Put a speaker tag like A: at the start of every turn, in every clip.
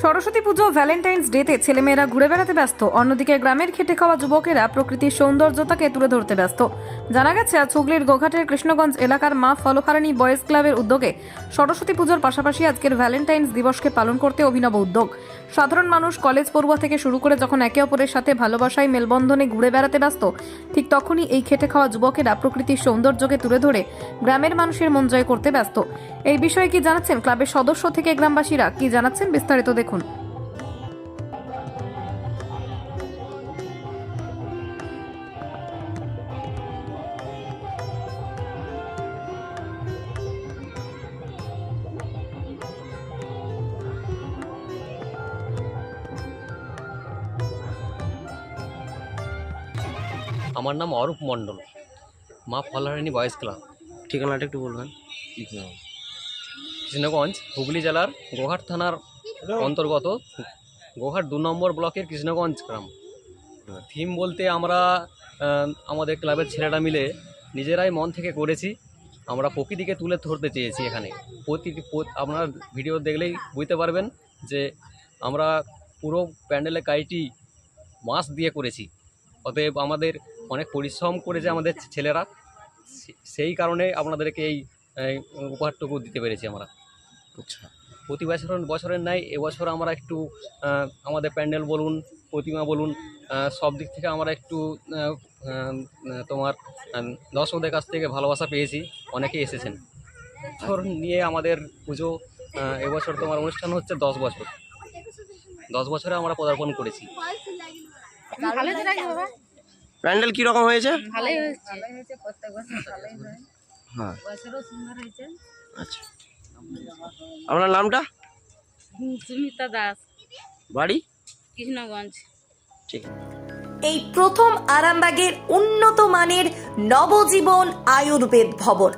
A: সরস্বতী পুজো Valentine's ডেতে ছেলেমেয়েরা ঘুরে বেড়াতে ব্যস্ত, অন্যদিকে গ্রামের খেটে খাওয়া যুবকেরা প্রকৃতির সৌন্দর্যতাকে তুলে ধরতে ব্যস্ত। জানা গেছে আজ হুগলির গোঘাটের কৃষ্ণগঞ্জ এলাকার মা ফলহারিণী বয়েজ ক্লাবের উদ্যোগে সরস্বতী পুজোর পাশাপাশি আজকের ভ্যালেন্টাইন্স দিবসকে পালন করতে অভিনব উদ্যোগ। সাধারণ মানুষ কলেজ পড়ুয়া থেকে শুরু করে যখন একে অপরের সাথে ভালোবাসায় মেলবন্ধনে ঘুরে বেড়াতে ব্যস্ত, ঠিক তখনই এই খেটে খাওয়া যুবকেরা প্রকৃতির সৌন্দর্যকে তুলে ধরে গ্রামের মানুষের মন জয় করতে ব্যস্ত। এই বিষয়ে কি জানাচ্ছেন ক্লাবের সদস্য থেকে গ্রামবাসীরা, কি জানাচ্ছেন বিস্তারিত দেখুন।
B: আমার নাম অরূপ মণ্ডল, মা ফলহারিণী বয়েজ ক্লাব।
C: ঠিকানাটা একটু বলবেন?
B: কৃষ্ণগঞ্জ হুগলি জেলার গোঘাট থানার অন্তর্গত গোঘাট 2 নম্বর ব্লকের কৃষ্ণগঞ্জ গ্রাম। থিম বলতে আমরা আমাদের ক্লাবের ছেলেরা মিলে নিজেরাই মন থেকে করেছি। আমরা প্রকৃতিকে তুলে ধরতে চেয়েছি এখানে। আপনার ভিডিও দেখলেই বুঝতে পারবেন যে আমরা পুরো প্যান্ডেলের কাজটি মাস দিয়ে করেছি। অতএব আমাদের অনেক পরিশ্রম করেছে আমাদের ছেলেরা, সেই কারণে আপনাদেরকে এই উপহারটুকু দিতে পেরেছি আমরা।
C: আচ্ছা,
B: প্রতি বছরের ন্যায় এবছর আমরা একটু আমাদের প্যান্ডেল বলুন, প্রতিমা বলুন, সব দিক থেকে আমরা একটু তোমার দর্শকদের কাছ থেকে ভালোবাসা পেয়েছি, অনেকেই এসেছেন। বছর নিয়ে আমাদের পুজো এবছর তোমার অনুষ্ঠান হচ্ছে 10 বছর। 10 বছরে আমরা পদার্পণ করেছি।
C: প্যান্ডেল কি রকম হয়েছে?
D: ভালোই হয়েছে, প্রত্যেক বছর ভালোই হয়।
C: হ্যাঁ,
D: বছরও সুন্দর হয়েছে।
C: আচ্ছা, আপনার নামটা?
D: সুমিতা দাস,
C: বাড়ি?
D: কৃষ্ণগঞ্জ।
C: ঠিক।
E: এই প্রথম আরামবাগের উন্নত মানের নবজীবন আয়ুর্বেদ ভবন।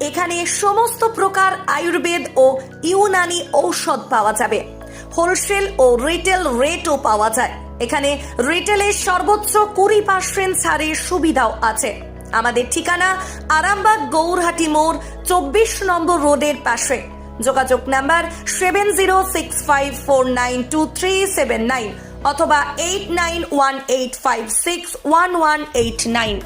E: এখানে সমস্ত প্রকার আয়ুর্বেদ ও ইউনানি ঔষধ পাওয়া যাবে। হোলসেল ও রিটেল রেটও পাওয়া যায়। এখানে রিটেলের সর্বোচ্চ 20% ছাড়ের সুবিধাও আছে। আমাদের ঠিকানা আরামবাগ গৌরহাটি মোড় 24 নম্বর রোডের পাশে। যোগাযোগ নাম্বার 7065492379 অথবা 8918561189।